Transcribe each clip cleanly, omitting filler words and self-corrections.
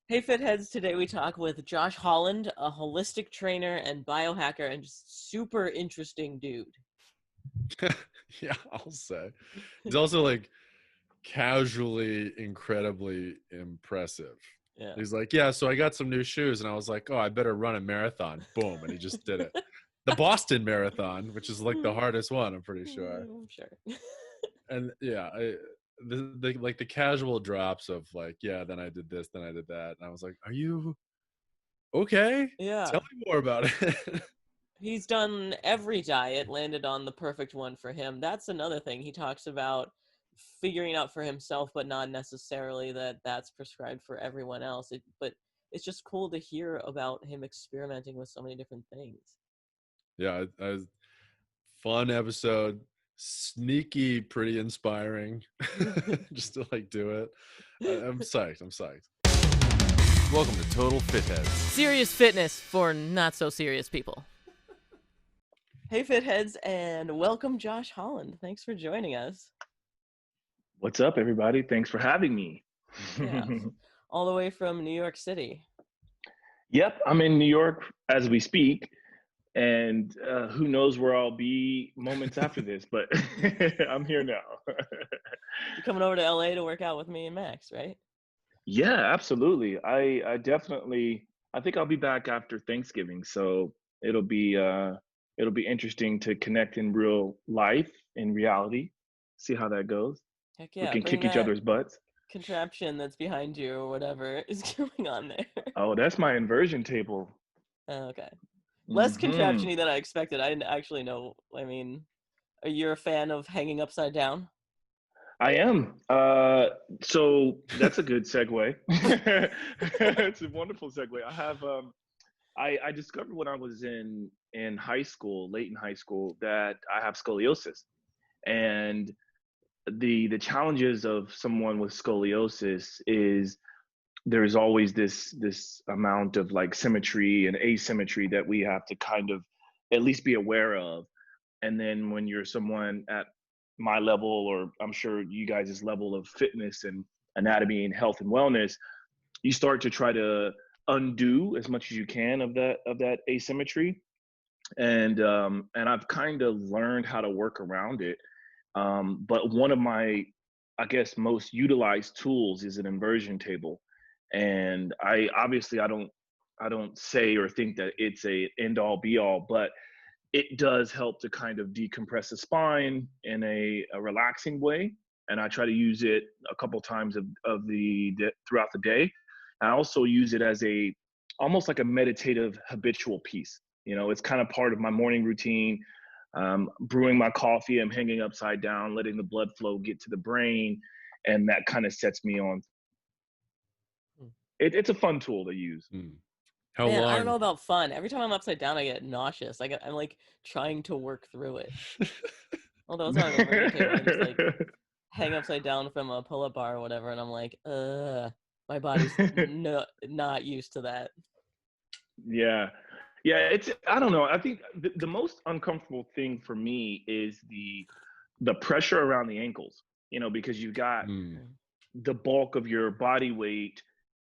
Hey Fitheads, today we talk with Josh Holland, a holistic trainer and biohacker and just super interesting dude. Yeah, I'll say. He's also like casually incredibly impressive. Yeah. He's like, yeah, so I got some new shoes, and I was like, oh, I better run a marathon. Boom, and he just did it. The Boston Marathon, which is like the hardest one, I'm pretty sure. I'm sure. And yeah, the like the casual drops of like, yeah, then I did this, then I did that, and I was like, are you okay? Yeah. Tell me more about it. He's done every diet, landed on the perfect one for him. That's another thing. He talks about figuring out for himself, but not necessarily that that's prescribed for everyone else. But it's just cool to hear about him experimenting with so many different things. Yeah, fun episode, sneaky, pretty inspiring. Just to like do it. I'm psyched. I'm psyched. Welcome to Total Fitheads. Serious fitness for not so serious people. Hey Fitheads, and welcome Josh Holland. Thanks for joining us. What's up, everybody? Thanks for having me. Yeah. All the way from New York City. Yep, I'm in New York as we speak, and who knows where I'll be moments after this, but I'm here now. You're coming over to LA to work out with me and Max, right? Yeah, absolutely. I definitely, I think I'll be back after Thanksgiving, so it'll be interesting to connect in real life, in reality, see how that goes. Heck We yeah, can bring kick each that other's butts. contraption that's behind you or whatever is going on there. Oh, that's my inversion table. Oh, okay. Less Hmm. contraption-y than I expected. I didn't actually know. I mean, are you a fan of hanging upside down? I am. So that's a good segue. It's a wonderful segue. I have I discovered when I was in high school, late in high school, that I have scoliosis. And the challenges of someone with scoliosis is there's always this amount of like symmetry and asymmetry that we have to kind of at least be aware of. And then when you're someone at my level, or I'm sure you guys' level of fitness and anatomy and health and wellness, you start to try to undo as much as you can of that asymmetry. And I've kind of learned how to work around it. But one of my, I guess, most utilized tools is an inversion table. And I don't say or think that it's a end all be all, but it does help to kind of decompress the spine in a relaxing way. And I try to use it a couple times throughout the day. I also use it as almost like a meditative habitual piece. You know, it's kind of part of my morning routine. Brewing my coffee, I'm hanging upside down, letting the blood flow get to the brain, and that kind of sets me on. It's a fun tool to use. How Man, I don't know long? about fun. Every time I'm upside down, I get nauseous. I'm like trying to work through it. Although it's not an inversion table, I just like hang upside down from a pull-up bar or whatever, and I'm like, my body's not used to that. Yeah. Yeah, I don't know. I think the most uncomfortable thing for me is the pressure around the ankles, you know, because you've got the bulk of your body weight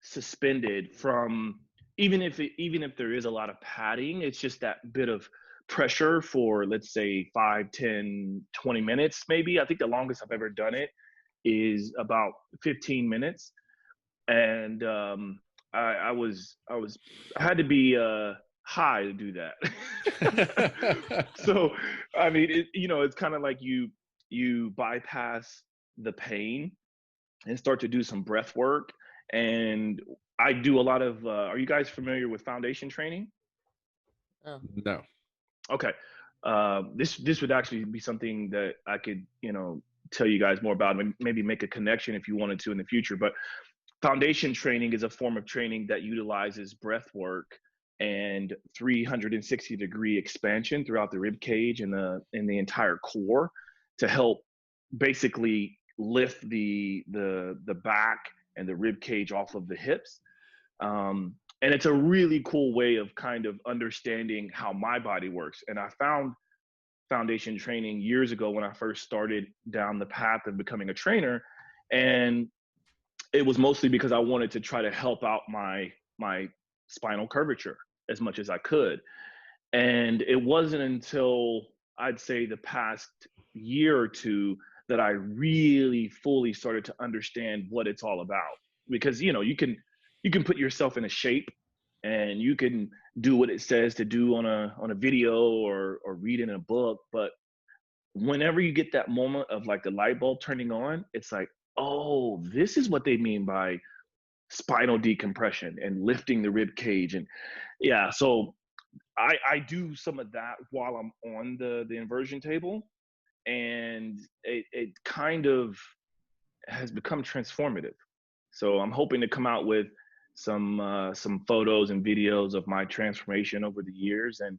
suspended from, even if there is a lot of padding, it's just that bit of pressure for, let's say, 5, 10, 20 minutes maybe. I think the longest I've ever done it is about 15 minutes. And I had to be high to do that. So I mean, it's kind of like you bypass the pain and start to do some breath work. And I do a lot of. Are you guys familiar with foundation training? Oh, No. Okay. This would actually be something that I could tell you guys more about, and maybe make a connection if you wanted to in the future. But foundation training is a form of training that utilizes breath work and 360-degree expansion throughout the rib cage and the entire core to help basically lift the back and the rib cage off of the hips. And it's a really cool way of kind of understanding how my body works. And I found foundation training years ago when I first started down the path of becoming a trainer. And it was mostly because I wanted to try to help out my spinal curvature as much as I could. And it wasn't until I'd say the past year or two that I really fully started to understand what it's all about. Because you can put yourself in a shape and you can do what it says to do on a video or read in a book, but whenever you get that moment of like the light bulb turning on, it's like, oh, this is what they mean by spinal decompression and lifting the rib cage. And yeah, so I do some of that while I'm on the inversion table, and it kind of has become transformative. So I'm hoping to come out with some photos and videos of my transformation over the years. And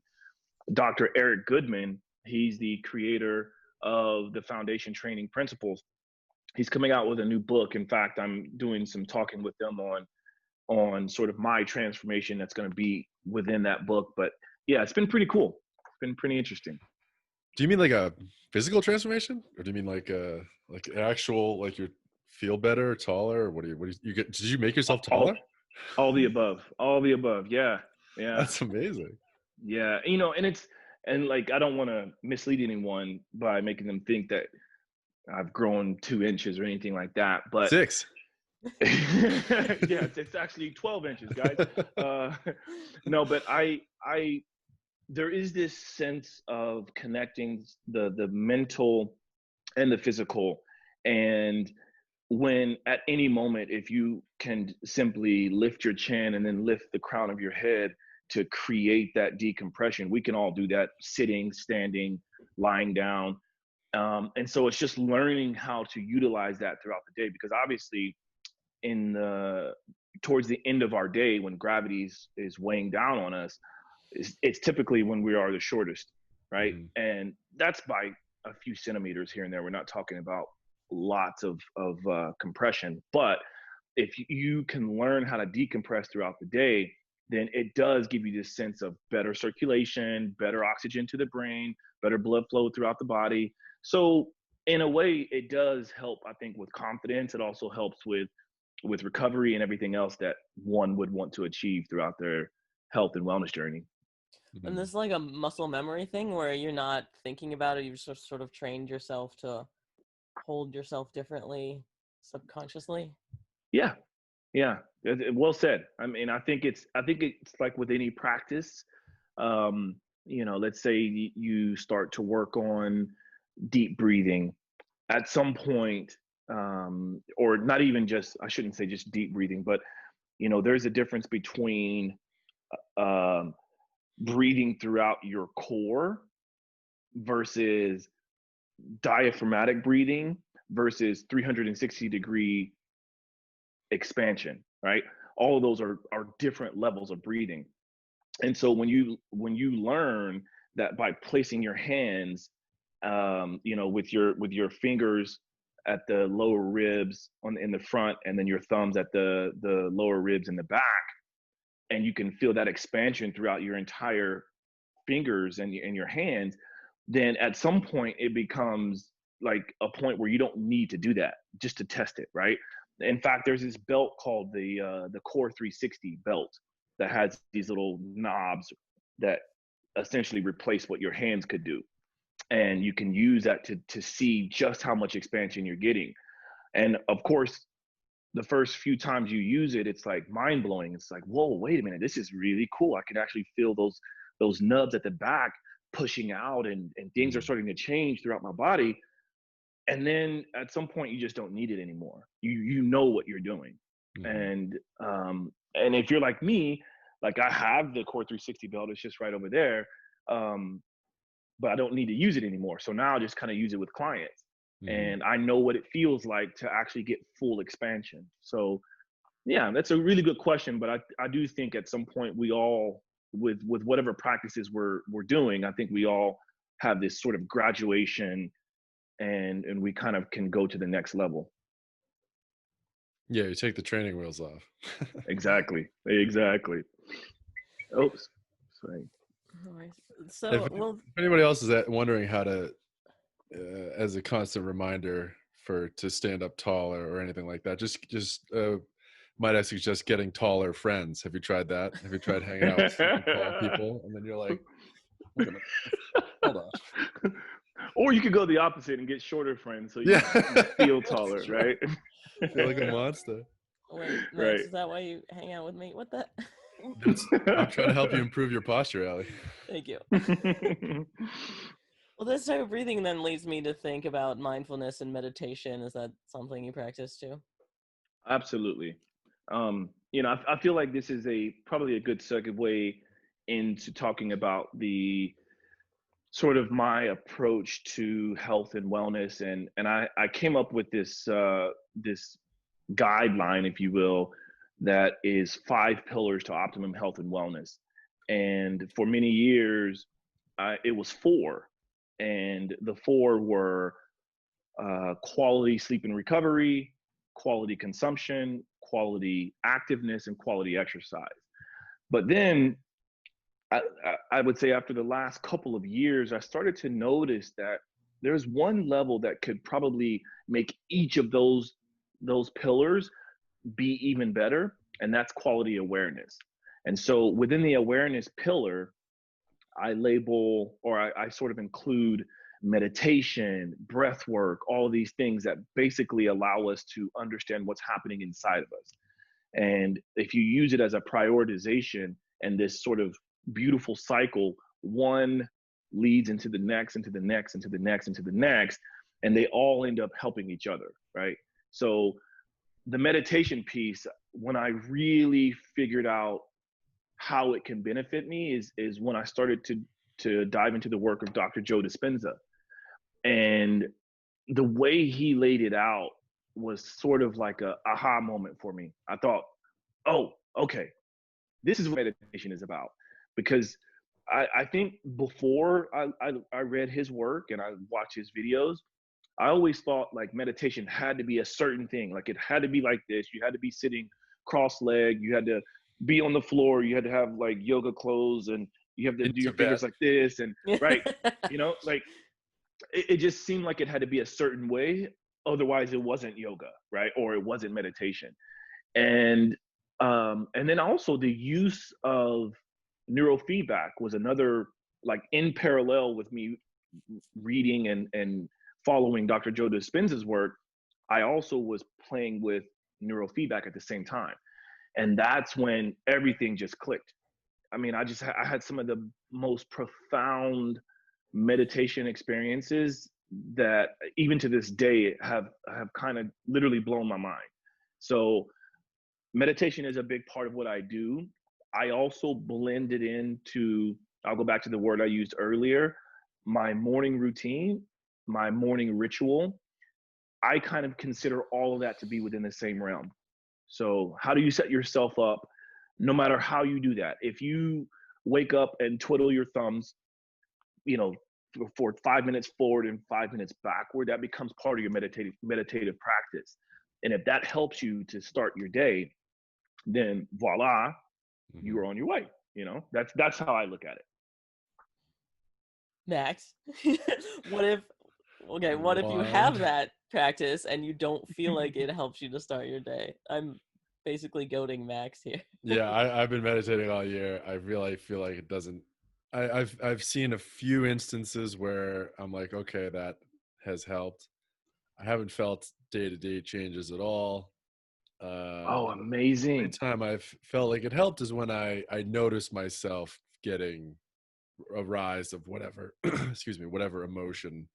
Dr. Eric Goodman, he's the creator of the Foundation Training Principles. He's coming out with a new book. In fact, I'm doing some talking with them on sort of my transformation that's going to be within that book. But yeah, it's been pretty cool. It's been pretty interesting. Do you mean like a physical transformation, or do you mean like an actual, like you feel better, taller, or what do you get? Did you make yourself taller? All the above. All the above. Yeah. Yeah. That's amazing. Yeah. And like, I don't want to mislead anyone by making them think that I've grown 2 inches or anything like that, but 6. yeah, it's actually 12 inches, guys. No, but there is this sense of connecting the mental and the physical. And when at any moment, if you can simply lift your chin and then lift the crown of your head to create that decompression, we can all do that sitting, standing, lying down. And so it's just learning how to utilize that throughout the day, because obviously towards the end of our day, when gravity is weighing down on us, it's typically when we are the shortest, right? Mm-hmm. And that's by a few centimeters here and there. We're not talking about lots of compression, but if you can learn how to decompress throughout the day, then it does give you this sense of better circulation, better oxygen to the brain, better blood flow throughout the body. So in a way, it does help, I think, with confidence. It also helps with recovery and everything else that one would want to achieve throughout their health and wellness journey. And this is like a muscle memory thing where you're not thinking about it. You've just sort of trained yourself to hold yourself differently subconsciously. Yeah. Well said. I mean, I think it's like with any practice. Let's say you start to work on deep breathing at some point, or not even just, I shouldn't say just deep breathing, but there's a difference between breathing throughout your core versus diaphragmatic breathing versus 360-degree expansion, right? All of those are different levels of breathing. And so when you learn that by placing your hands, with your fingers at the lower ribs in the front, and then your thumbs at the lower ribs in the back, and you can feel that expansion throughout your entire fingers and your hands, then at some point it becomes like a point where you don't need to do that just to test it, right? In fact, there's this belt called the Core 360 belt that has these little knobs that essentially replace what your hands could do. And you can use that to see just how much expansion you're getting. And of course, the first few times you use it, it's like mind blowing. It's like, whoa, wait a minute, this is really cool. I can actually feel those nubs at the back pushing out, and things are starting to change throughout my body. And then at some point you just don't need it anymore. You know what you're doing. Mm-hmm. And if you're like me, like I have the Core 360 belt, it's just right over there. But I don't need to use it anymore. So now I just kind of use it with clients. Mm-hmm. And I know what it feels like to actually get full expansion. So yeah, that's a really good question. But I do think at some point we all, with whatever practices we're doing, I think we all have this sort of graduation, and we kind of can go to the next level. Yeah, you take the training wheels off. Exactly. Oops. Sorry. So, if anybody else is wondering how to, as a constant reminder to stand up taller or anything like that. Just might I suggest getting taller friends? Have you tried that? Have you tried hanging out with super tall people and then you're like, wait a minute, hold on. Or you could go the opposite and get shorter friends so you Yeah. feel taller, right? Feel like a monster. Wait, Max, Right. is that why you hang out with me? What the? I'm trying to help you improve your posture, Allie. Thank you. Well, this type of breathing then leads me to think about mindfulness and meditation. Is that something you practice too? Absolutely. I feel like this is probably a good segue into talking about the sort of my approach to health and wellness, and I came up with this guideline, if you will, that is 5 pillars to optimum health and wellness. And for many years, it was 4, and the 4 were quality sleep and recovery, quality consumption, quality activeness, and quality exercise. But then I would say after the last couple of years, I started to notice that there's one level that could probably make each of those pillars be even better, and that's quality awareness. And so within the awareness pillar, I label, or I sort of include meditation, breath work, all of these things that basically allow us to understand what's happening inside of us. And if you use it as a prioritization and this sort of beautiful cycle, one leads into the next, into the next, into the next, into the next, and they all end up helping each other, right? So the meditation piece, when I really figured out how it can benefit me is when I started to dive into the work of Dr. Joe Dispenza. And the way he laid it out was sort of like a aha moment for me. I thought, oh, okay, this is what meditation is about. Because I think before I read his work and I watched his videos, I always thought like meditation had to be a certain thing. Like it had to be like this. You had to be sitting cross-legged. You had to be on the floor. You had to have like yoga clothes, and you have to do your fingers like this. And right, like it just seemed like it had to be a certain way. Otherwise it wasn't yoga, right? Or it wasn't meditation. And then also the use of neurofeedback was another, like in parallel with me reading and following Dr. Joe Dispenza's work, I also was playing with neurofeedback at the same time. And that's when everything just clicked. I mean, I had some of the most profound meditation experiences that even to this day have kind of literally blown my mind. So meditation is a big part of what I do. I also blend it into, I'll go back to the word I used earlier, my morning routine, my morning ritual. I kind of consider all of that to be within the same realm. So how do you set yourself up, no matter how you do that? If you wake up and twiddle your thumbs, for 5 minutes forward and 5 minutes backward, that becomes part of your meditative practice. And if that helps you to start your day, then voila, you are on your way. That's how I look at it. Max, what if you have that practice and you don't feel like it helps you to start your day? I'm basically goading Max here. Yeah, I've been meditating all year. I really feel like it doesn't. I've seen a few instances where I'm like, okay, that has helped. I haven't felt day-to-day changes at all. Oh, amazing. The time I've felt like it helped is when I notice myself getting a rise of whatever, whatever emotion.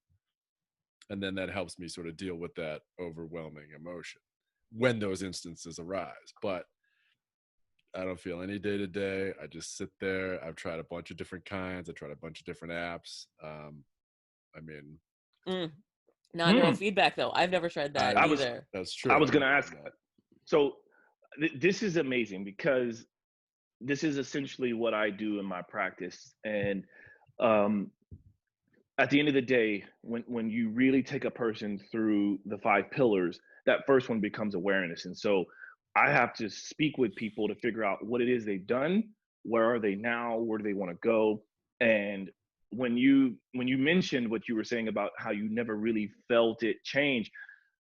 And then that helps me sort of deal with that overwhelming emotion when those instances arise. But I don't feel any day to day. I just sit there. I've tried a bunch of different kinds. I tried a bunch of different apps. Non-neurofeedback though. I've never tried that either. That's true. I was going to ask that. So this is amazing because this is essentially what I do in my practice. And at the end of the day, when you really take a person through the 5 pillars, that first one becomes awareness. And so I have to speak with people to figure out what it is they've done, where are they now, where do they want to go. And when you mentioned what you were saying about how you never really felt it change,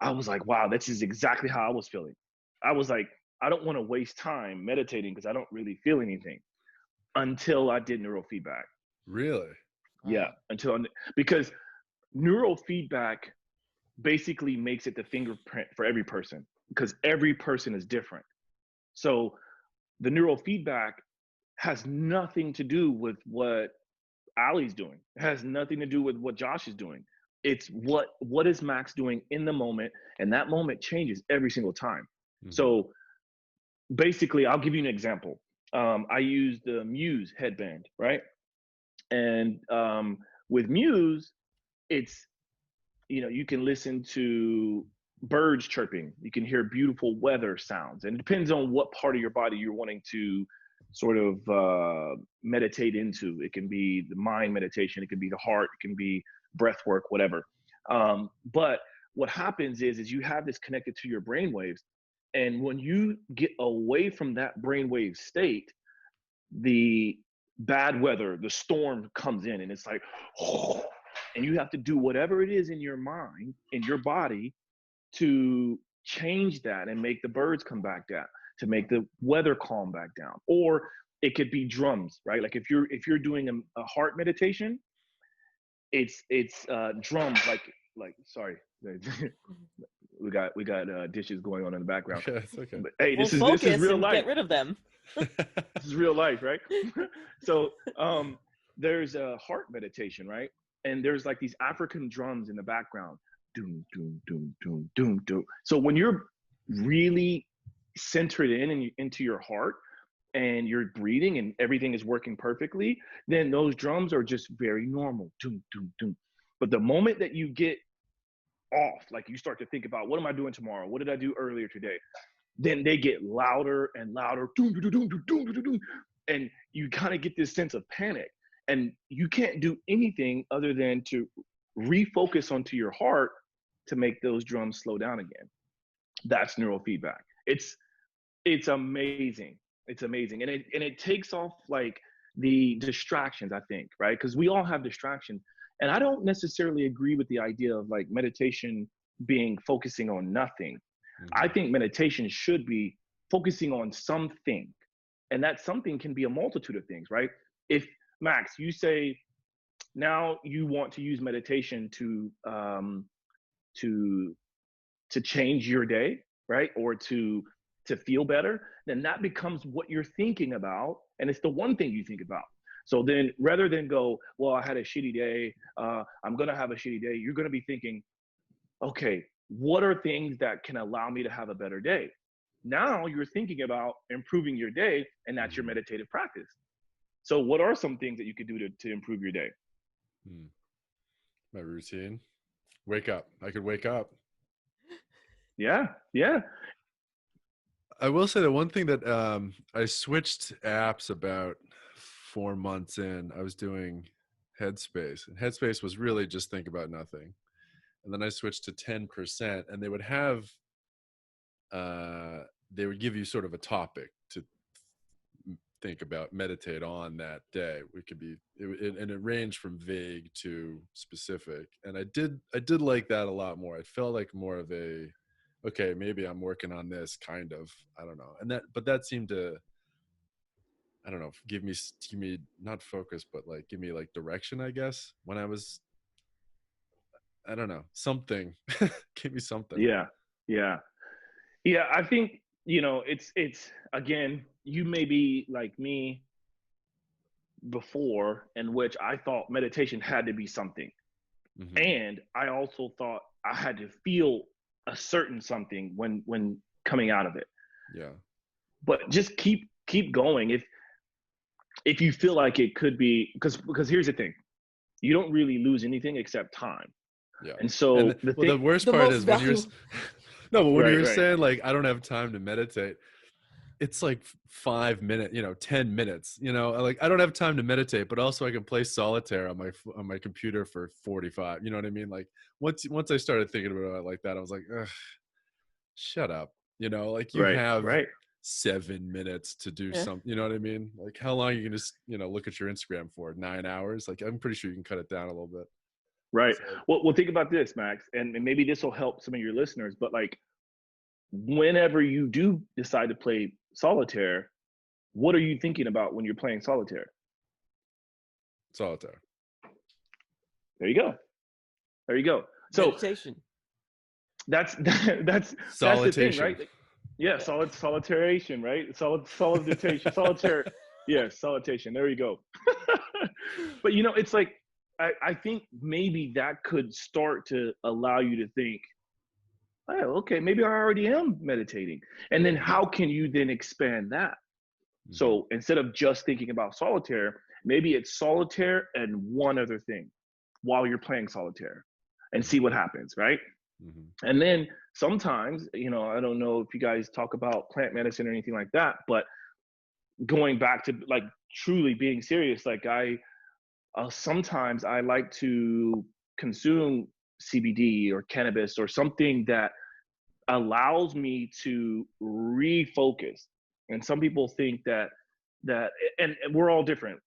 I was like, wow, this is exactly how I was feeling. I was like, I don't want to waste time meditating because I don't really feel anything until I did neurofeedback. Really? Yeah, because neurofeedback basically makes it the fingerprint for every person because every person is different. So the neurofeedback has nothing to do with what Ali's doing. It has nothing to do with what Josh is doing. It's what is Max doing in the moment, and that moment changes every single time. Mm-hmm. So basically, I'll give you an example. I use the Muse headband, right? And with Muse, it's, you know, you can listen to birds chirping. You can hear beautiful weather sounds. And it depends on what part of your body you're wanting to sort of meditate into. It can be the mind meditation. It can be the heart. It can be breath work, whatever. But what happens is you have this connected to your brain waves. And when you get away from that brainwave state, the bad weather, the storm comes in, and it's like, oh, and you have to do whatever it is in your mind, in your body, to change that and make the birds come back down, to make the weather calm back down. Or it could be drums, right? Like if you're doing a heart meditation, it's drums, like sorry. We got dishes going on in the background. Yeah, it's okay. But hey, Well, this focus is real and life. get rid of them. This is real life, right? So there's a heart meditation, right? And there's like these African drums in the background. Doom, doom, doom, doom, doom, doom. So when you're really centered into your heart and you're breathing and everything is working perfectly, then those drums are just very normal. Doom, doom, doom. But the moment that you get off, like you start to think about, what am I doing tomorrow? What did I do earlier today? Then they get louder and louder. Doom, doom, doom, doom, doom, doom, doom. And you kind of get this sense of panic. And you can't do anything other than to refocus onto your heart to make those drums slow down again. That's neurofeedback. It's amazing. It's amazing. And it takes off like the distractions, I think, right? Because we all have distractions. And I don't necessarily agree with the idea of like meditation being focusing on nothing. Mm-hmm. I think meditation should be focusing on something. And that something can be a multitude of things, right? If Max, you say now you want to use meditation to change your day, right? Or to feel better, then that becomes what you're thinking about. And it's the one thing you think about. So then rather than go, well, I had a shitty day, I'm going to have a shitty day, you're going to be thinking, okay, what are things that can allow me to have a better day? Now you're thinking about improving your day, and that's your meditative practice. So what are some things that you could do to improve your day? My routine. Wake up. I could wake up. Yeah, yeah. I will say that one thing that I switched apps about 4 months in. I was doing Headspace, and Headspace was really just think about nothing. And then I switched to 10%, and they would have, they would give you sort of a topic to think about, meditate on that day. It could be, and it ranged from vague to specific. And I did like that a lot more. It felt like more of a, okay, maybe I'm working on this kind of, I don't know. But that seemed to, I don't know, give me not focus, but like give me like direction, I guess, when I was, I don't know, something. Give me something. Yeah. I think, it's again, you may be like me before, in which I thought meditation had to be something. Mm-hmm. And I also thought I had to feel a certain something when coming out of it. Yeah. But just keep going. If you feel like it could be, because here's the thing, you don't really lose anything except time. Yeah. And so the worst part is when you're you're saying like, I don't have time to meditate, it's like 5 minutes, 10 minutes, like I don't have time to meditate, but also I can play solitaire on my computer for 45. You know what I mean? Like once I started thinking about it like that, I was like, ugh, shut up. Like you have 7 minutes to do something. You know what I mean? Like how long you can just, look at your Instagram for 9 hours? Like I'm pretty sure you can cut it down a little bit. Right. So, Well, think about this, Max, and maybe this will help some of your listeners. But like, whenever you do decide to play solitaire, what are you thinking about when you're playing solitaire? solitaire. There you go. There you go. So Meditation. that's that's the thing, right? Like, yeah, solitaration, right? Soliditation, solitaire. Yeah, solitation. There you go. But you know, it's like I think maybe that could start to allow you to think, oh, okay, maybe I already am meditating. And then how can you then expand that? Mhm. So instead of just thinking about solitaire, maybe it's solitaire and one other thing while you're playing solitaire and see what happens, right? Mhm. And then sometimes, you know, I don't know if you guys talk about plant medicine or anything like that, but going back to like truly being serious, like sometimes I like to consume CBD or cannabis or something that allows me to refocus. And some people think that and we're all different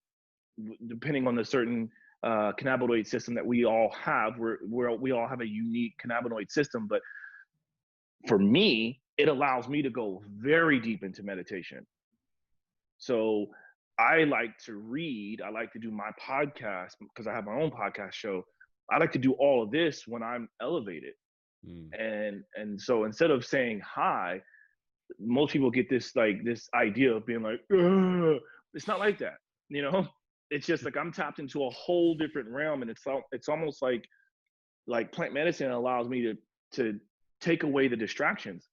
depending on the certain cannabinoid system that we all have. We all have a unique cannabinoid system, but for me, it allows me to go very deep into meditation. So I like to read. I like to do my podcast because I have my own podcast show. I like to do all of this when I'm elevated. And so instead of saying hi, most people get this idea of being like, ugh. It's not like that, you know. It's just like I'm tapped into a whole different realm, and it's almost like plant medicine allows me to take away the distractions,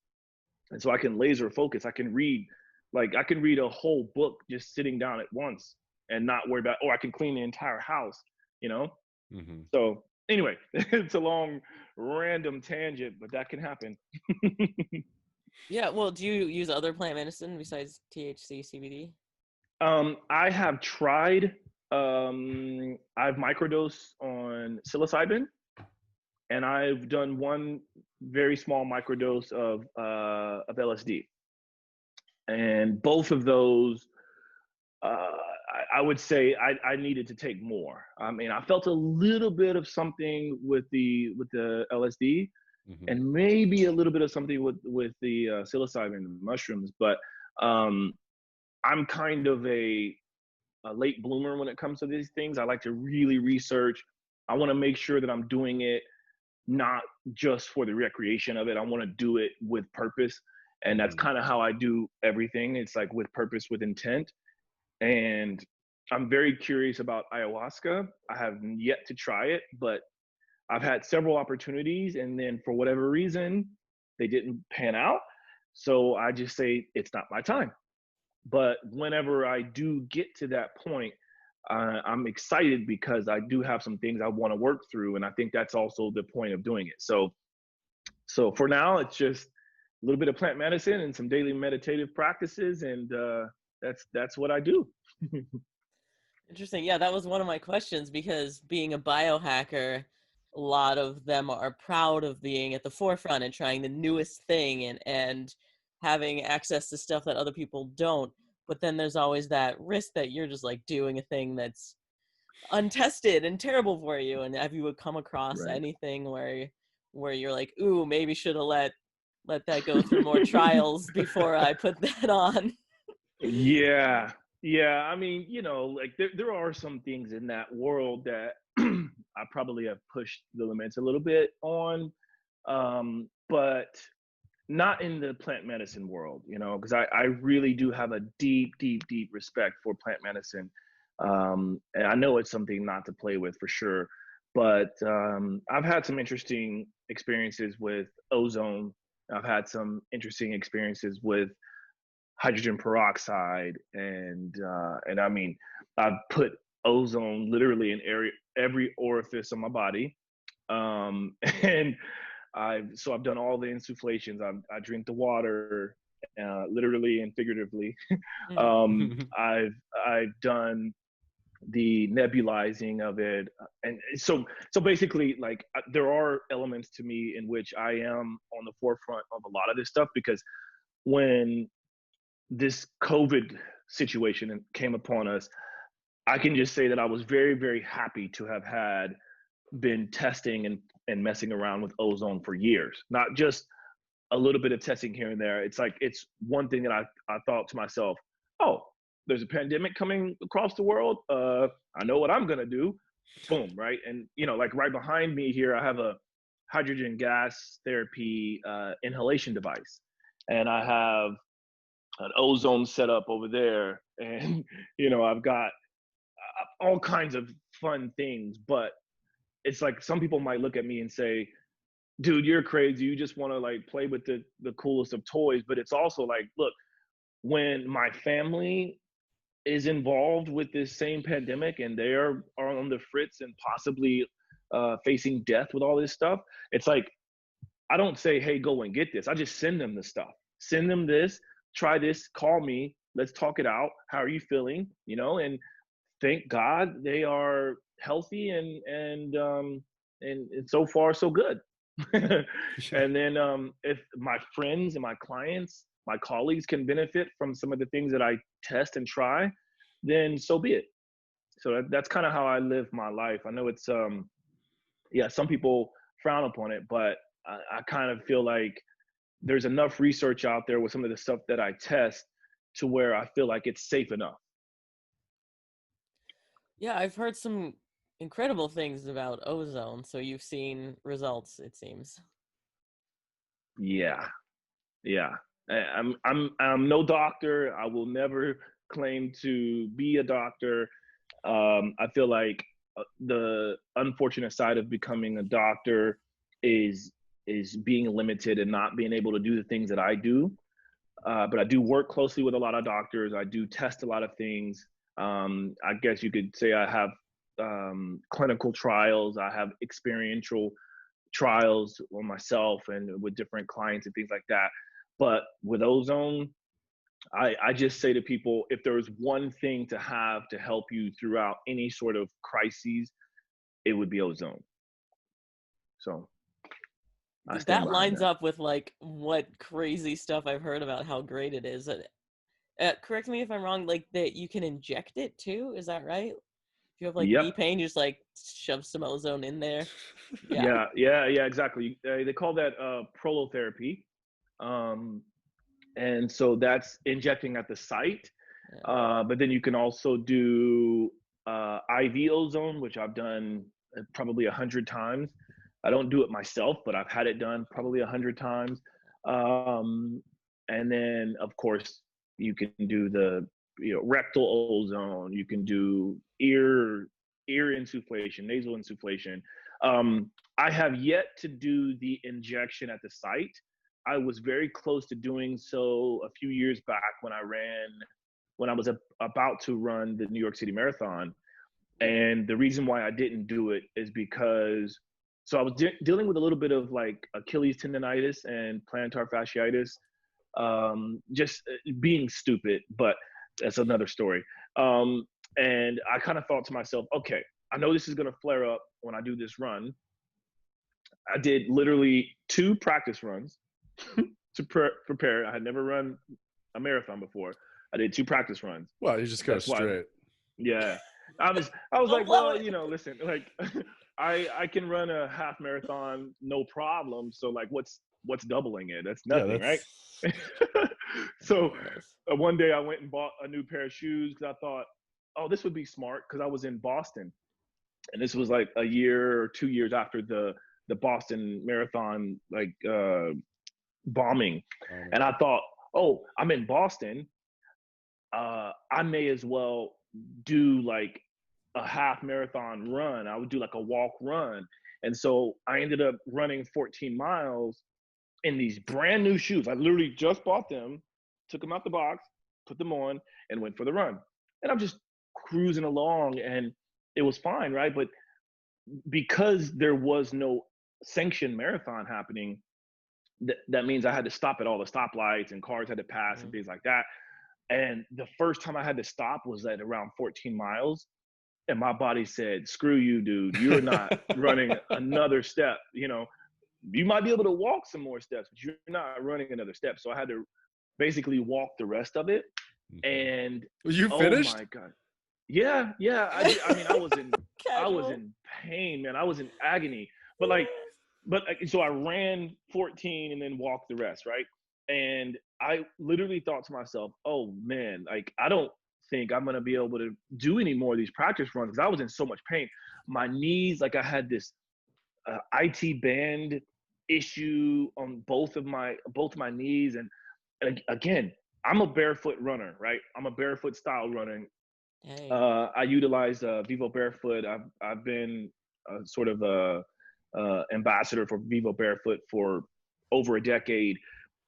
and so I can laser focus. I can read a whole book just sitting down at once and not worry about, or I can clean the entire house, you know. Mm-hmm. So anyway, it's a long random tangent, but that can happen. Yeah, well, do you use other plant medicine besides THC, CBD? I have tried. I've microdosed on psilocybin, and I've done one very small microdose of LSD. And both of those, I would say I needed to take more. I mean, I felt a little bit of something with the LSD, Mm-hmm. and maybe a little bit of something with the psilocybin mushrooms, but I'm kind of a late bloomer when it comes to these things. I like to really research. I want to make sure that I'm doing it not just for the recreation of it. I want to do it with purpose. And that's kind of how I do everything. It's like with purpose, with intent. And I'm very curious about ayahuasca. I have yet to try it, but I've had several opportunities. And then for whatever reason, they didn't pan out. So I just say, it's not my time. But whenever I do get to that point, I'm excited because I do have some things I want to work through, and I think that's also the point of doing it. So for now, it's just a little bit of plant medicine and some daily meditative practices, and that's what I do. Interesting. Yeah, that was one of my questions, because being a biohacker, a lot of them are proud of being at the forefront and trying the newest thing and having access to stuff that other people don't. But then there's always that risk that you're just like doing a thing that's untested and terrible for you. And have you come across Right. anything where you're like, ooh, maybe should have let that go through more trials before I put that on? Yeah. I mean, you know, like there are some things in that world that I probably have pushed the limits a little bit on, but not in the plant medicine world, you know, because I really do have a deep respect for plant medicine. And I know it's something not to play with for sure. But I've had some interesting experiences with ozone. I've had some interesting experiences with hydrogen peroxide, and I mean, I've put ozone literally in every orifice of my body, and I've done all the insufflations. I drink the water, literally and figuratively. I've done the nebulizing of it, and so basically, like, there are elements to me in which I am on the forefront of a lot of this stuff, because when this COVID situation came upon us, I can just say that I was very happy to have had been testing and messing around with ozone for years, not just a little bit of testing here and there. It's like, it's one thing that I thought to myself, oh, there's a pandemic coming across the world. I know what I'm going to do. Boom. Right. And, you know, like right behind me here, I have a hydrogen gas therapy inhalation device. And I have an ozone setup over there. And, you know, I've got all kinds of fun things, but it's like some people might look at me and say, dude, you're crazy. You just want to like play with the coolest of toys. But it's also like, look, when my family is involved with this same pandemic and they are on the fritz and possibly facing death with all this stuff, it's like, I don't say, hey, go and get this. I just send them the stuff. Send them this, try this, call me, let's talk it out. How are you feeling? You know, and thank God they are healthy and so far so good. And then if my friends and my clients, my colleagues can benefit from some of the things that I test and try, then so be it. So that's kind of how I live my life. I know it's yeah, some people frown upon it, but I kind of feel like there's enough research out there with some of the stuff that I test to where I feel like it's safe enough. Yeah, I've heard some incredible things about ozone, so you've seen results, it seems. Yeah. I'm no doctor. I will never claim to be a doctor. I feel like the unfortunate side of becoming a doctor is being limited and not being able to do the things that I do. But I do work closely with a lot of doctors. I do test a lot of things. I guess you could say I have clinical trials. I have experiential trials on myself and with different clients and things like that. But with ozone, I just say to people, if there's one thing to have to help you throughout any sort of crises, it would be ozone. So that lines up with like what crazy stuff I've heard about how great it is. Correct me if I'm wrong, like that you can inject it too, is that right? If you have like knee pain, you just like shove some ozone in there. Yeah, exactly. They call that Prolotherapy. And so that's injecting at the site. But then you can also do IV ozone, which I've done probably 100 times. I don't do it myself, but I've had it done probably 100 times. And then, of course, you can do the rectal ozone. You can do ear insufflation, nasal insufflation. I have yet to do the injection at the site. I was very close to doing so a few years back when I was about to run the New York City Marathon. And the reason why I didn't do it is because, so I was dealing with a little bit of like Achilles tendonitis and plantar fasciitis, just being stupid, but that's another story. And I kind of thought to myself, okay, I know this is going to flare up when I do this run. I did literally 2 practice runs to prepare. I had never run a marathon before. I did 2 practice runs. Well, you just go straight. Yeah. I was like, well, listen, like I can run a half marathon, no problem. So like, what's doubling it? That's nothing, right? So one day I went and bought a new pair of shoes because I thought, oh, this would be smart, because I was in Boston. And this was like a year or 2 years after the Boston Marathon, like bombing. And I thought, oh, I'm in Boston. I may as well do like a half marathon run. I would do like a walk run. And so I ended up running 14 miles in these brand new shoes. I literally just bought them, took them out the box, put them on, and went for the run. And I'm just cruising along, and it was fine, right? But because there was no sanctioned marathon happening, that means I had to stop at all the stoplights, and cars had to pass and things like that. And the first time I had to stop was at around 14 miles. And my body said, screw you, dude. You're not running another step. You might be able to walk some more steps, but you're not running another step. So I had to basically walk the rest of it. And you finished? Oh my God. Yeah. I mean, I was Casual. in pain, man. I was in agony. But like, so I ran 14 and then walked the rest, right? And I literally thought to myself, oh man, like I don't think I'm gonna be able to do any more of these practice runs because I was in so much pain. My knees, like I had this IT band issue on both of my knees, and again, I'm a barefoot runner, right? I'm a barefoot style runner. Dang. I utilize Vivo Barefoot. I've been sort of a ambassador for Vivo Barefoot for over a decade,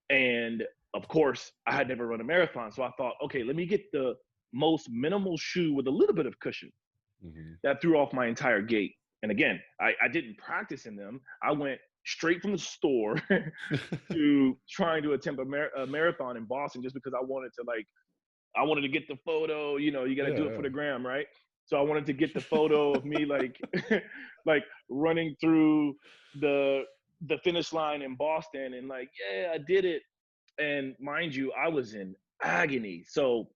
and of course, I had never run a marathon, so I thought, okay, let me get the most minimal shoe with a little bit of cushion. Mm-hmm. That threw off my entire gait. And again, I didn't practice in them. I went straight from the store to trying to attempt a marathon in Boston just because I wanted to get the photo. You know, you got to do it for the gram, right? So I wanted to get the photo of me like like running through the finish line in Boston and like, yeah, I did it. And mind you, I was in agony. So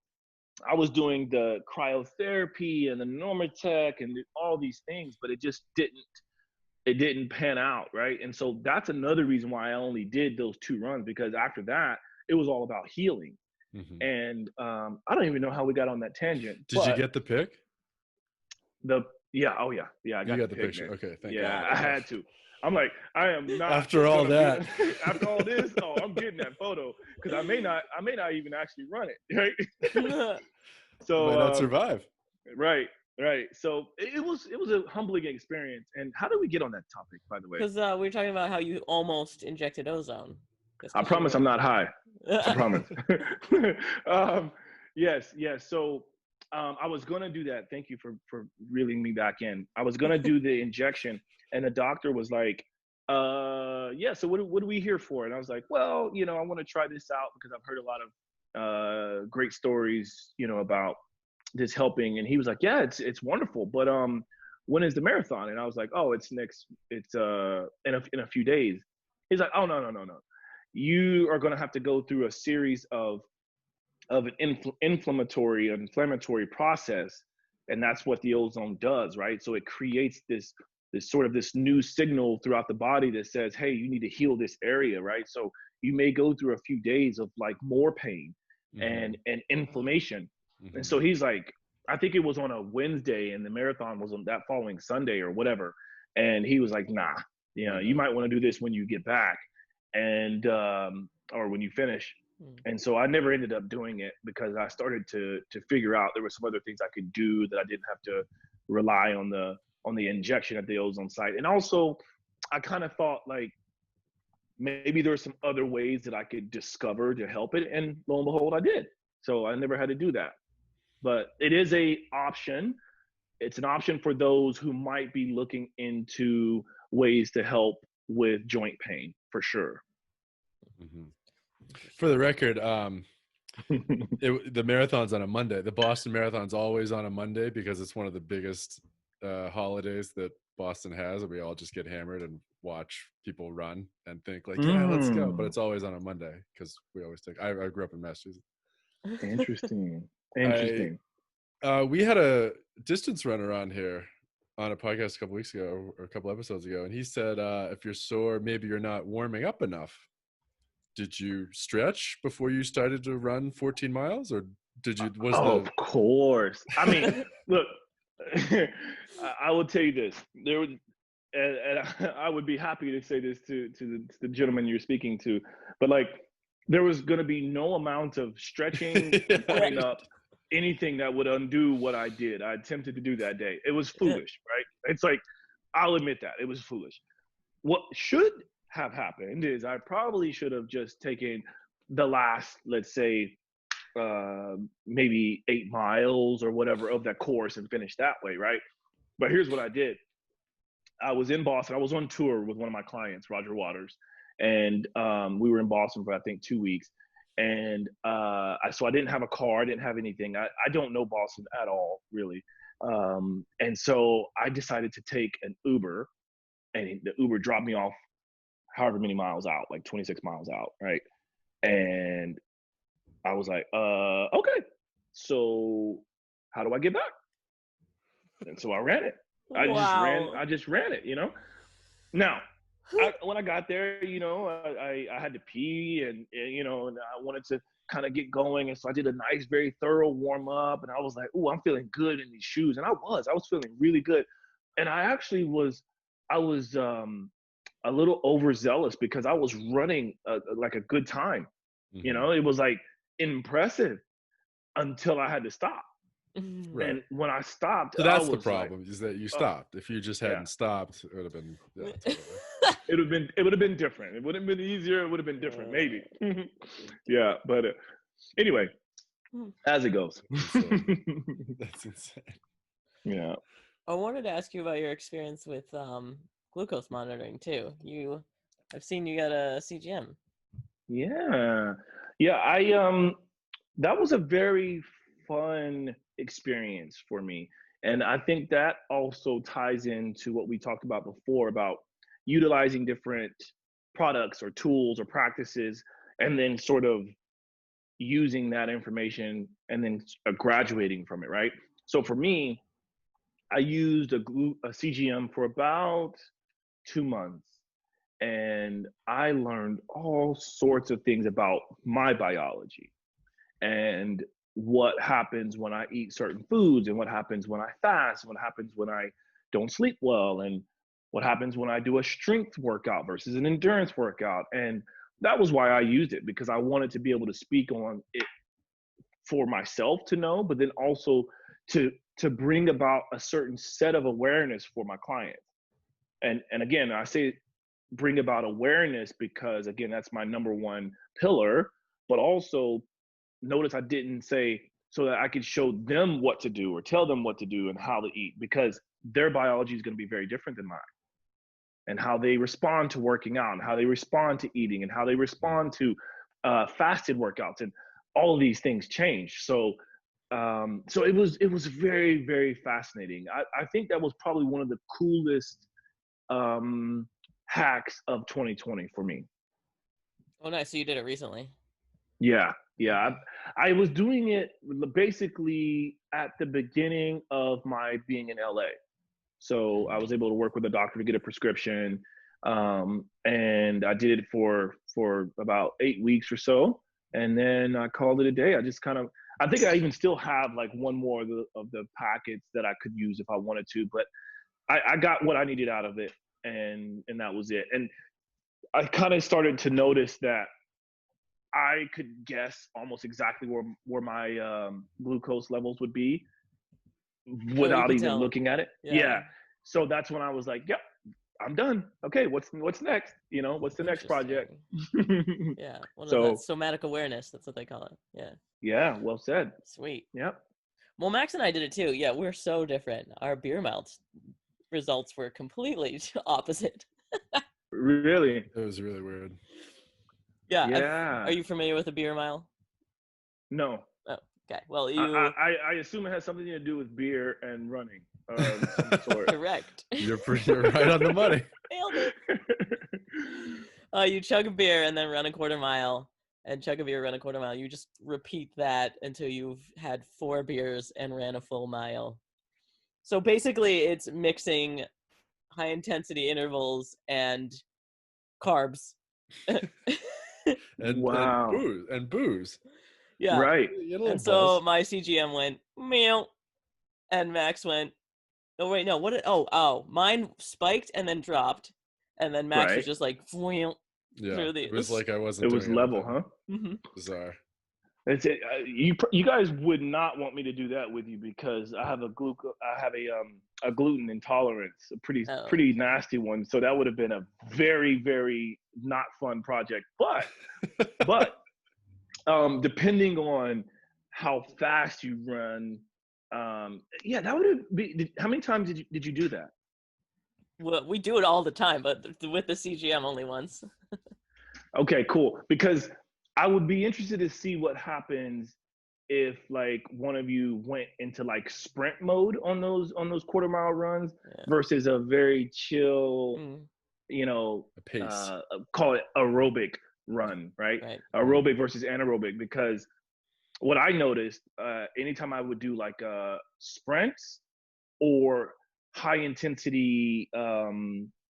I was doing the cryotherapy and the Normatec and all these things, but it just didn't pan out, right? And so that's another reason why I only did those 2 runs, because after that, it was all about healing. Mm-hmm. And I don't even know how we got on that tangent. Did you get the pic? I got the the picture. man. Okay, thank God. God. I had to. I'm like, I am not after all that. After all this, oh, I'm getting that photo because I may not even actually run it, right? So might not survive. Right. So it was a humbling experience. And how did we get on that topic, by the way? Because we were talking about how you almost injected ozone. I promise I'm not high. I promise. Yes. So I was gonna do that. Thank you for reeling me back in. I was gonna do the injection, and the doctor was like, yeah. So what are we here for? And I was like, well, you know, I want to try this out because I've heard a lot of great stories, you know, about this helping. And he was like, yeah, it's wonderful, but when is the marathon? And I was like, oh, it's in a few days. He's like, oh, no, you are going to have to go through a series of an inflammatory process, and that's what the ozone does, right? So it creates this new signal throughout the body that says, hey, you need to heal this area, right? So you may go through a few days of like more pain and inflammation. Mm-hmm. And so he's like, I think it was on a Wednesday and the marathon was on that following Sunday or whatever. And he was like, nah, you know, you might want to do this when you get back and or when you finish. And so I never ended up doing it because I started to figure out there were some other things I could do that I didn't have to rely on the injection at the ozone site. And also I kind of thought like maybe there were some other ways that I could discover to help it. And lo and behold, I did. So I never had to do that. But it is a option. It's an option for those who might be looking into ways to help with joint pain, for sure. Mm-hmm. For the record, the marathon's on a Monday. The Boston Marathon's always on a Monday because it's one of the biggest holidays that Boston has, and we all just get hammered and watch people run and think like, yeah, let's go. But it's always on a Monday because we always take. I grew up in Massachusetts. Interesting. We had a distance runner on here on a podcast a couple weeks ago or a couple episodes ago, and he said if you're sore, maybe you're not warming up enough. Did you stretch before you started to run 14 miles, or did you? Of course. I mean, look, I will tell you this. And I would be happy to say this to the gentleman you're speaking to, but like, there was going to be no amount of stretching and putting up anything that would undo what I did. I attempted to do that day. It was foolish, right? It's like, I'll admit that it was foolish. What should have happened is I probably should have just taken the last, let's say, maybe 8 miles or whatever of that course and finished that way, right? But here's what I did. I was in Boston. I was on tour with one of my clients, Roger Waters, and we were in Boston for I think 2 weeks. And so I didn't have a car. I didn't have anything. I don't know Boston at all, really. And so I decided to take an Uber, and the Uber dropped me off however many miles out, like 26 miles out, right? And I was like, okay, so how do I get back? And so I ran it. I Wow. just ran it, you know? Now, when I got there, you know, I had to pee and, you know, and I wanted to kind of get going. And so I did a nice, very thorough warm up. And I was like, oh, I'm feeling good in these shoes. And I was feeling really good. And I was a little overzealous because I was running like a good time. You know, it was like impressive until I had to stop. Right. And when I stopped, So I that's the was like, problem, is that you oh, stopped. If you just yeah. hadn't stopped, it would have been, yeah, totally. It would have been different. It would have been easier. It would have been different, maybe. Yeah, but anyway, as it goes. That's insane. Yeah. I wanted to ask you about your experience with glucose monitoring too. I've seen you got a CGM. Yeah. Yeah, that was a very fun experience for me. And I think that also ties into what we talked about before about utilizing different products or tools or practices and then sort of using that information and then graduating from it, right? So for me, I used a CGM for about 2 months, and I learned all sorts of things about my biology and what happens when I eat certain foods, and what happens when I fast, and what happens when I don't sleep well, and what happens when I do a strength workout versus an endurance workout. And that was why I used it, because I wanted to be able to speak on it for myself to know, but then also to bring about a certain set of awareness for my clients. And again, I say bring about awareness because again, that's my number one pillar, but also notice I didn't say so that I could show them what to do or tell them what to do and how to eat, because their biology is going to be very different than mine, and how they respond to working out and how they respond to eating and how they respond to fasted workouts, and all of these things change. So so it was very, very fascinating. I think that was probably one of the coolest hacks of 2020 for me. Oh, nice. So you did it recently. Yeah, yeah. I was doing it basically at the beginning of my being in LA. So I was able to work with a doctor to get a prescription, and I did it for about 8 weeks or so, and then I called it a day. I just kind of, I think I even still have like one more of the packets that I could use if I wanted to, but I got what I needed out of it, and that was it. And I kind of started to notice that I could guess almost exactly where my glucose levels would be without even looking at it. Yeah. So that's when I was like, yep, I'm done. Okay, what's next? You know, what's the next project? Yeah, So somatic awareness. That's what they call it. Yeah. Yeah, well said. Sweet. Yep. Well, Max and I did it too. Yeah, we're so different. Our beer mouths results were completely opposite. Really? It was really weird. Yeah. Yeah. Are you familiar with a beer mile? No. Oh, okay. Well, I assume it has something to do with beer and running of some sort. Correct. You're right on the money. Nailed it. You chug a beer and then run a quarter mile, and chug a beer, run a quarter mile. You just repeat that until you've had 4 beers and ran a full mile. So basically, it's mixing high intensity intervals and carbs. Wow. And booze. Yeah. Right. And so my CGM went meow, and Max went, oh wait, no, what did, mine spiked and then dropped, and then Max was just like yeah, it was like I wasn't. It was level, huh? Mm-hmm. Bizarre. It's it. You guys would not want me to do that with you, because I have a gluten intolerance, a pretty nasty one. So that would have been a very, very not fun project. But depending on how fast you run, yeah, that would be. How many times did you do that? Well, we do it all the time, but with the CGM only once. Okay, cool. Because I would be interested to see what happens if like one of you went into like sprint mode on those quarter mile runs versus a very chill, you know, pace. Call it aerobic run, right? Aerobic versus anaerobic. Because what I noticed, anytime I would do like sprints, or high intensity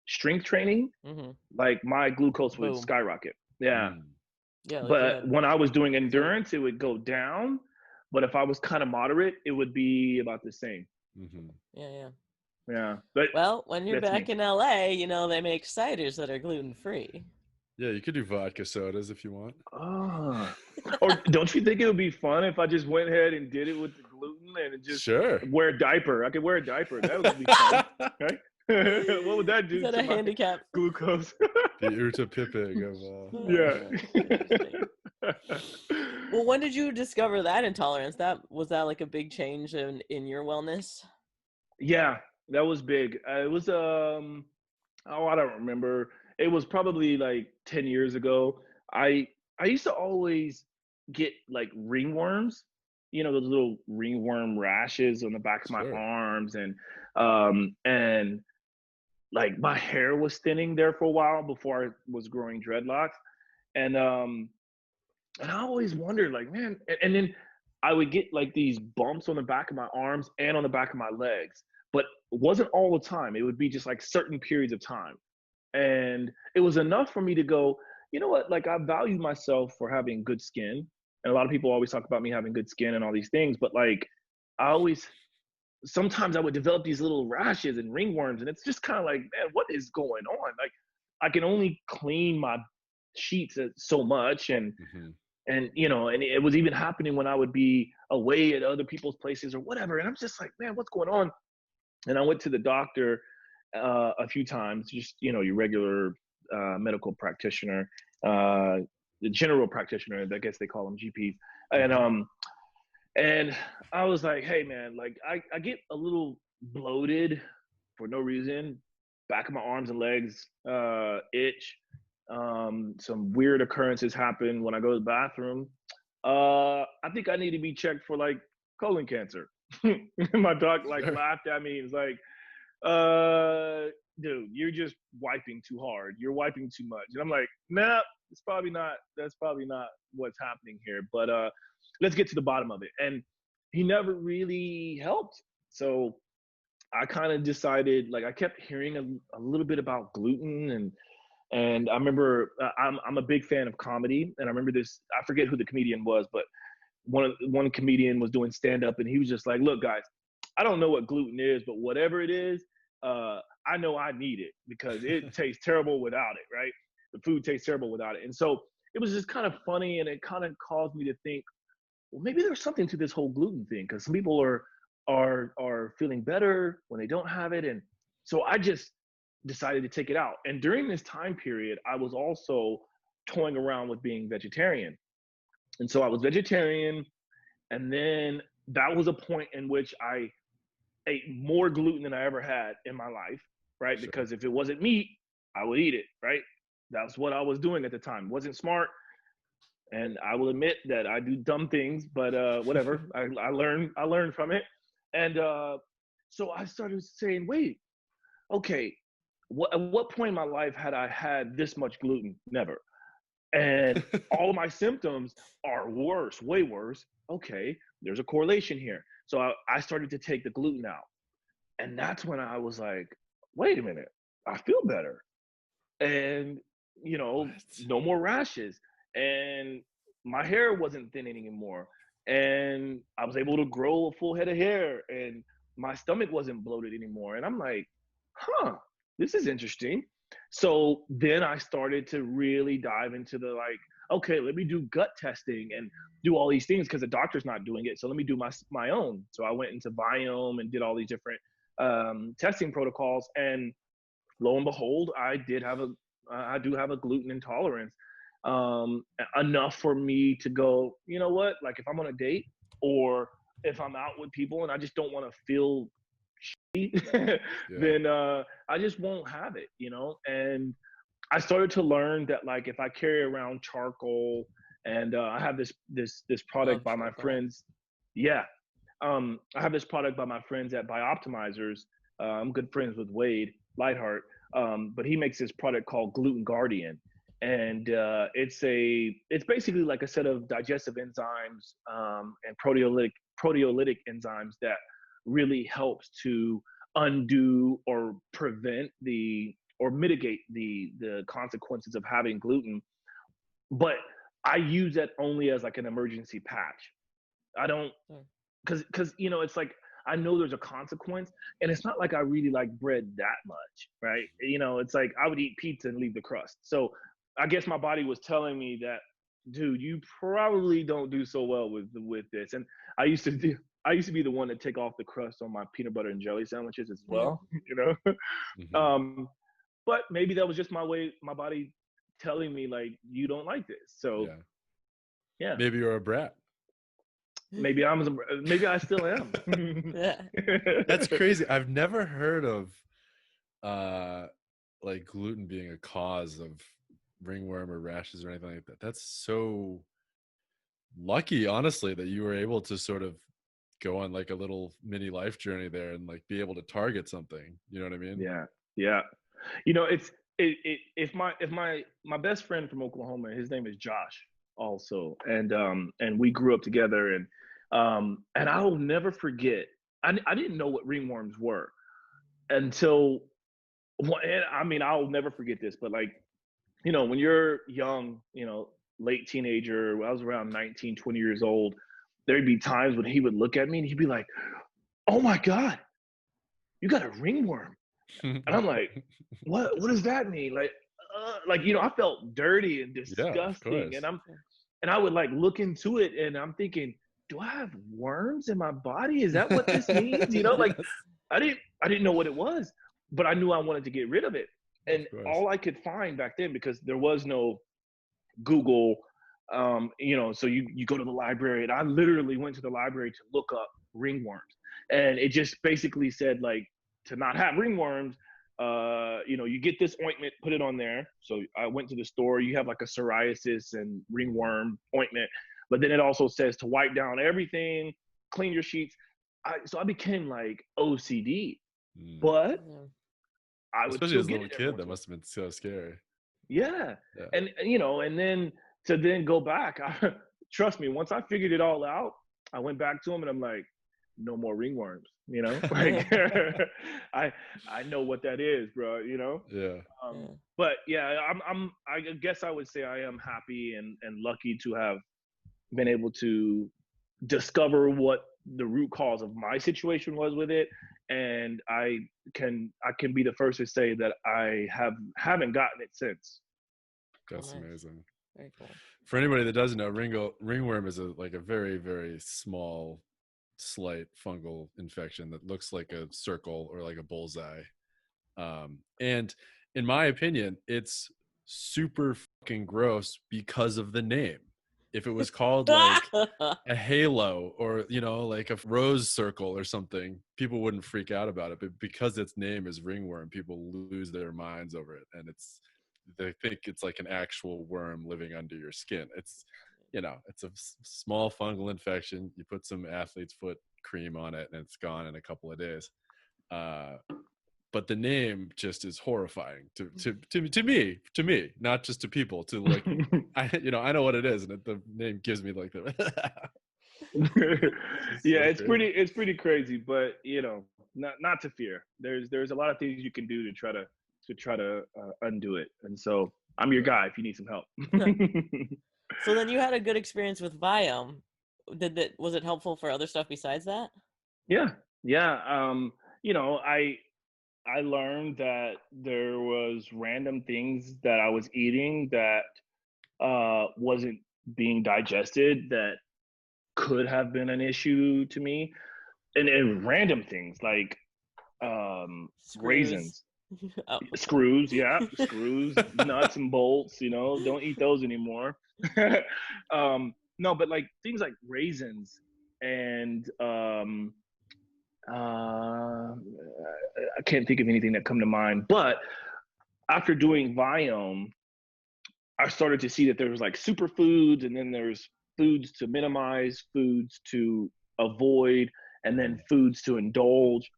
strength training, Mm-hmm. like my glucose would Boom. skyrocket. Yeah. Mm. Yeah, like you But had. when I was doing endurance, it would go down. But if I was kind of moderate, it would be about the same. Mm-hmm. Yeah. Yeah. But Well, when you're that's back me. in LA, they make ciders that are gluten free. Yeah, you could do vodka sodas if you want. Ah. Or don't you think it would be fun if I just went ahead and did it with the gluten and just Sure. wear a diaper? I could wear a diaper. That would be fun, right? What would that Is do that to a my handicap? glucose? The Urta Pipping of Interesting. Yeah. Well, when did you discover that intolerance? Was that like a big change in your wellness? Yeah, that was big. It was oh, I don't remember. It was probably like 10 years ago. I used to always get like ringworms, those little ringworm rashes on the back of my Sure. arms, and like my hair was thinning there for a while before I was growing dreadlocks. And I always wondered, like, man, and then I would get like these bumps on the back of my arms and on the back of my legs, but it wasn't all the time. It would be just like certain periods of time. And it was enough for me to go, you know what, like I value myself for having good skin. And a lot of people always talk about me having good skin and all these things, but like I always, sometimes I would develop these little rashes and ringworms. And it's just kind of like, man, what is going on? Like I can only clean my sheets so much. Mm-hmm. And it was even happening when I would be away at other people's places or whatever. And I'm just like, man, what's going on? And I went to the doctor a few times, just, your regular medical practitioner, the general practitioner, I guess they call them GPs. And I was like, hey man, like I get a little bloated for no reason. Back of my arms and legs itch. Some weird occurrences happen when I go to the bathroom. I think I need to be checked for like colon cancer. My doc like laughed at me and was like, dude, you're just wiping too hard. You're wiping too much. And I'm like, nah, that's probably not what's happening here. But let's get to the bottom of it. And he never really helped. So I kind of decided, like, I kept hearing a little bit about gluten, and I remember I'm a big fan of comedy, and I remember this. I forget who the comedian was, but one comedian was doing stand up, and he was just like, "Look, guys, I don't know what gluten is, but whatever it is, I know I need it because it tastes terrible without it, right? The food tastes terrible without it." And so it was just kind of funny, and it kind of caused me to think, well, maybe there's something to this whole gluten thing, because some people are feeling better when they don't have it. And so I just decided to take it out. And during this time period, I was also toying around with being vegetarian. And so I was vegetarian, and then that was a point in which I ate more gluten than I ever had in my life, right? Sure. Because if it wasn't meat, I would eat it, right? That's what I was doing at the time. Wasn't smart. And I will admit that I do dumb things, but whatever. I learned from it. And so I started saying, wait, okay, at what point in my life had I had this much gluten? Never. And all of my symptoms are worse, way worse. Okay, there's a correlation here. So I started to take the gluten out. And that's when I was like, wait a minute, I feel better. And, no more rashes. And my hair wasn't thinning anymore. And I was able to grow a full head of hair. And my stomach wasn't bloated anymore. And I'm like, huh, this is interesting. So then I started to really dive into the like, okay, let me do gut testing and do all these things because the doctor's not doing it. So let me do my own. So I went into Biome and did all these different testing protocols. And lo and behold, I do have a gluten intolerance, enough for me to go, you know what, like if I'm on a date or if I'm out with people and I just don't want to feel shitty, then I just won't have it, and I started to learn that like if I carry around charcoal and I have this product by my friends. Yeah. I have this product by my friends at Bioptimizers. I'm good friends with Wade Lightheart, but he makes this product called Gluten Guardian, and it's basically like a set of digestive enzymes and proteolytic enzymes that really helps to undo or prevent or mitigate the consequences of having gluten. But I use that only as like an emergency patch. I don't, because it's like, I know there's a consequence, and it's not like I really like bread that much, right? It's like I would eat pizza and leave the crust. So I guess my body was telling me that, dude, you probably don't do so well with this. And I used to be the one to take off the crust on my peanut butter and jelly sandwiches as well, Mhm. But maybe that was just my body telling me like, you don't like this. So Yeah. yeah, Maybe you're a brat. maybe I still am. Yeah. That's crazy. I've never heard of like gluten being a cause of ringworm or rashes or anything like that. That's so lucky, honestly, that you were able to sort of go on like a little mini life journey there and like be able to target something. You know what I mean? Yeah, yeah. If my best friend from Oklahoma, his name is Josh, also, and we grew up together, and I'll never forget. I didn't know what ringworms were until, and I mean, I'll never forget this, but like, when you're young, late teenager, I was around 19, 20 years old, there'd be times when he would look at me and he'd be like, "Oh my God, you got a ringworm." And I'm like, what does that mean? Like, I felt dirty and Yeah, of disgusting. course. And I would like look into it, and I'm thinking, do I have worms in my body? Is that what this means? Like, I didn't know what it was, but I knew I wanted to get rid of it. And Of course. all I could find back then, because there was no Google, so you go to the library, and I literally went to the library to look up ringworms. And it just basically said, like, to not have ringworms, you get this ointment, put it on there. So I went to the store, you have like a psoriasis and ringworm ointment, but then it also says to wipe down everything, clean your sheets. So I became like OCD, Mm. but I would Especially still as a get little it every kid, once that in a while. must have been so scary. Yeah. Yeah. And then to then go back, trust me, once I figured it all out, I went back to him and I'm like, no more ringworms, like, I know what that is, bro. Yeah. But yeah, I guess I would say I am happy and lucky to have been able to discover what the root cause of my situation was with it. And I can be the first to say that I haven't gotten it since. That's Nice. amazing. Very cool. For anybody that doesn't know, ringworm is a very, very small, slight fungal infection that looks like a circle or like a bullseye. And in my opinion, it's super fucking gross because of the name. If it was called like a halo or like a rose circle or something, people wouldn't freak out about it. But because its name is ringworm, people lose their minds over it, and they think it's like an actual worm living under your skin. It's it's a small fungal infection. You put some athlete's foot cream on it and it's gone in a couple of days. But the name just is horrifying to me, not just to people, to like, I know what it is, and the name gives me like the Yeah, so it's pretty crazy, but not to fear. There's a lot of things you can do to try to undo it, and so I'm your guy if you need some help. So then you had a good experience with Viome. Was it helpful for other stuff besides that? Yeah, yeah. I learned that there was random things that I was eating that wasn't being digested, that could have been an issue to me, and random things like Screws. raisins, Oh. screws, nuts and bolts. Don't eat those anymore. No, but like things like raisins and I can't think of anything that come to mind. But after doing Viome, I started to see that there was like superfoods, and then there's foods to minimize, foods to avoid, and then foods to indulge.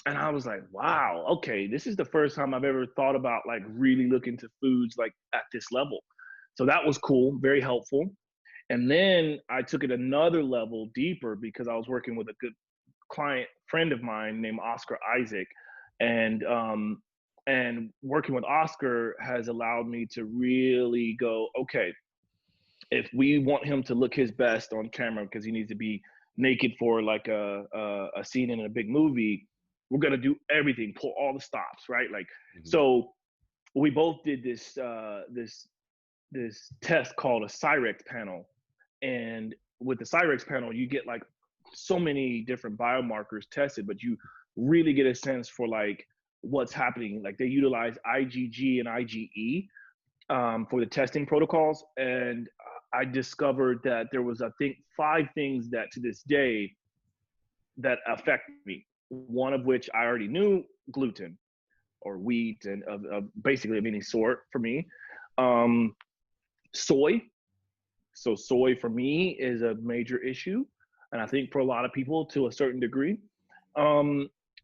And I was like, wow, okay, this is the first time I've ever thought about like really looking to foods like at this level. So that was cool, very helpful. And then I took it another level deeper because I was working with a friend of mine named Oscar Isaac, and working with Oscar has allowed me to really go, okay, if we want him to look his best on camera because he needs to be naked for like a scene in a big movie, we're gonna do everything, pull all the stops, right? Like, so we both did this test called a Cyrex panel, and with the Cyrex panel, you get like so many different biomarkers tested, but you really get a sense for like what's happening. Like they utilize IgG and IgE for the testing protocols, and I discovered that there was, I think, 5 things that to this day that affect me. One of which I already knew: gluten or wheat, and of basically of any sort for me. Soy. So soy for me is a major issue, and I think for a lot of people to a certain degree.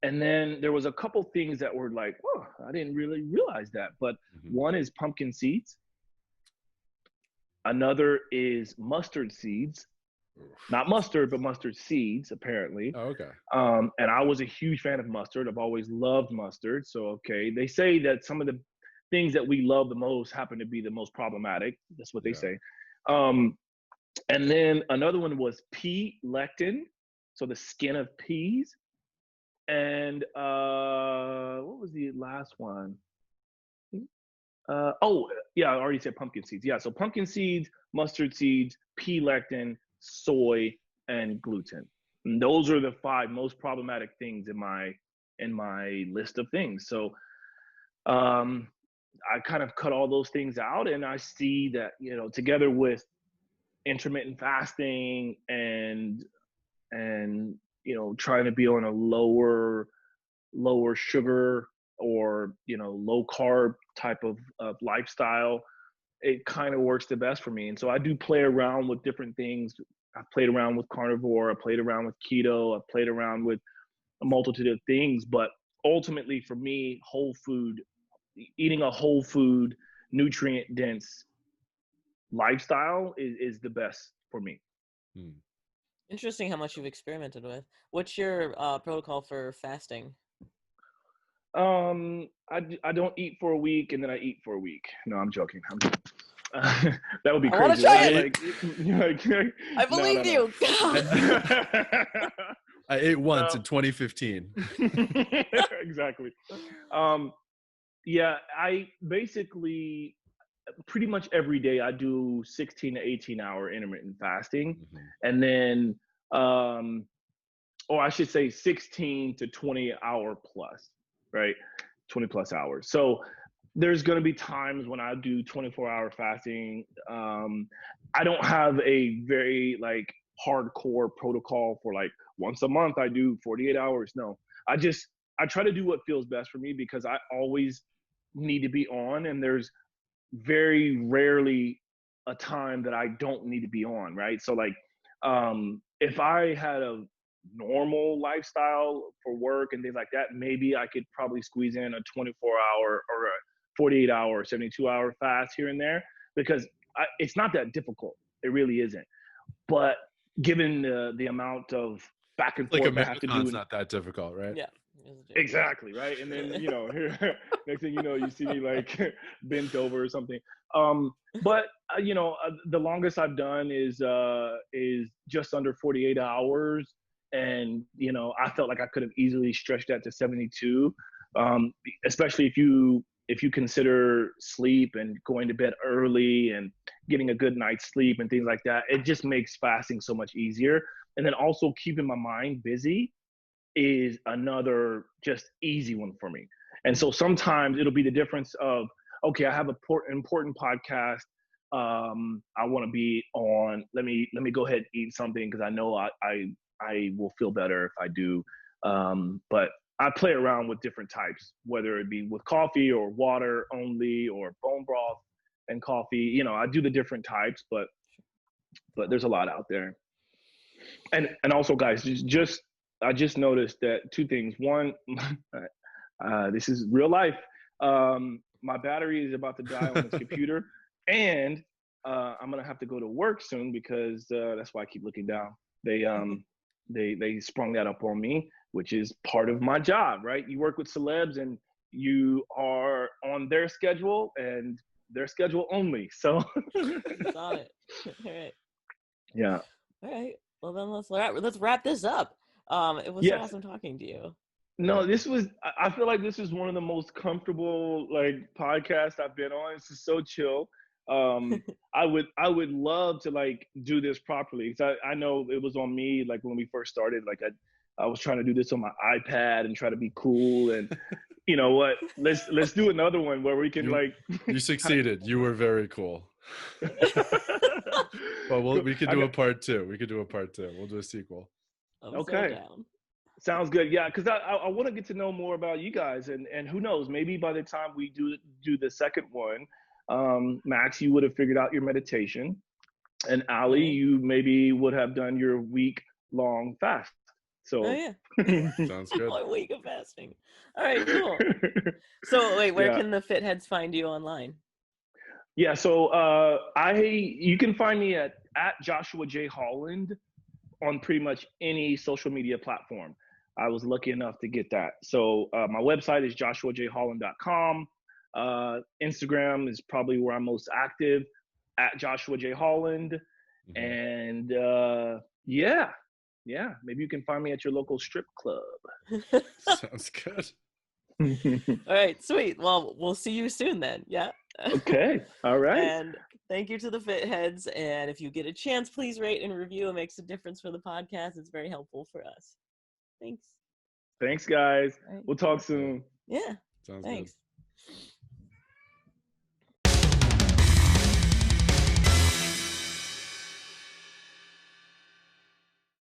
And then there was a couple things that were like, oh, I didn't really realize that. But one is pumpkin seeds. Another is mustard seeds. Not mustard, but mustard seeds, apparently. Oh, okay. And I was a huge fan of mustard. I've always loved mustard. So, okay. They say that some of the things that we love the most happen to be the most problematic. That's what they say. And then another one was pea lectin. So the skin of peas. And what was the last one? Oh, yeah, I already said pumpkin seeds. Yeah, so pumpkin seeds, mustard seeds, pea lectin, soy, and gluten. And those are the 5 most problematic things in my list of things. So I kind of cut all those things out, and I see that, you know, together with intermittent fasting and you know, trying to be on a lower sugar or, you know, low carb type of lifestyle, it kind of works the best for me. And so I do play around with different things. I've played around with carnivore, I played around with keto, I played around with a multitude of things, but ultimately for me, eating a whole food, nutrient dense lifestyle is the best for me. Interesting how much you've experimented with. What's your protocol for fasting? I don't eat for a week and then I eat for a week. No, I'm joking. That would be crazy. I want to try it. Like, I believed you. I ate once in 2015. Exactly. Yeah, I basically pretty much every day I do 16 to 18 hour intermittent fasting. And then, or I should say 16 to 20 hour plus, right? 20 plus hours. So there's going to be times when I do 24-hour fasting. I don't have a very like hardcore protocol for like once a month I do 48 hours. No, I try to do what feels best for me because I always need to be on, and there's very rarely a time that I don't need to be on, right? So like, if I had a normal lifestyle for work and things like that, maybe I could probably squeeze in a 24-hour or a 48-hour, 72-hour fast here and there, because it's not that difficult. It really isn't. But given the amount of back and forth Like a I have to do, marathon's not that difficult, right? Yeah. Exactly, right? And then, you know, next thing you know, you see me like bent over or something. But you know, the longest I've done is just under 48 hours, and you know, I felt like I could have easily stretched that to 72. Especially if you consider sleep and going to bed early and getting a good night's sleep and things like that. It just makes fasting so much easier. And then also keeping my mind busy is another just easy one for me. And so sometimes it'll be the difference of, okay, I have an important podcast I want to be on. Let me go ahead and eat something because I know I will feel better if I do. But I play around with different types, whether it be with coffee or water only or bone broth and coffee. You know, I do the different types, but there's a lot out there. And also, guys, I just noticed that 2 things. One, this is real life. My battery is about to die on this computer, and I'm gonna have to go to work soon because that's why I keep looking down. they sprung that up on me, which is part of my job, right? You work with celebs and you are on their schedule and their schedule only. So It's on it. All right. yeah. All right. Well, then let's wrap this up. It was so Yes. awesome talking to you. No, I feel like this is one of the most comfortable like podcasts I've been on. This is so chill. I would love to like do this properly, because I know it was on me, like when we first started, like I was trying to do this on my iPad and try to be cool, and you know what, let's do another one where we can you succeeded. You were very cool. But we could do a part 2. We'll do a sequel. I'm Okay. so down. Sounds good. Yeah, because I want to get to know more about you guys, and who knows, maybe by the time we do the second one, Max, you would have figured out your meditation, and Ali, you maybe would have done your week-long fast. So Oh yeah. Sounds good. A week of fasting. All right, cool. So wait, where Yeah. can the Fitheads find you online? Yeah, so you can find me at Joshua J. Holland on pretty much any social media platform. I was lucky enough to get that. So my website is joshuajholland.com. Instagram is probably where I'm most active, at Joshua J. Holland. Mm-hmm. And yeah, maybe you can find me at your local strip club. Sounds good. All right, sweet. Well, we'll see you soon then. Yeah. Okay. All right. And thank you to the Fitheads. And if you get a chance, please rate and review. It makes a difference for the podcast. It's very helpful for us. Thanks. Thanks, guys. All right. We'll talk soon. Yeah. Sounds Thanks. good.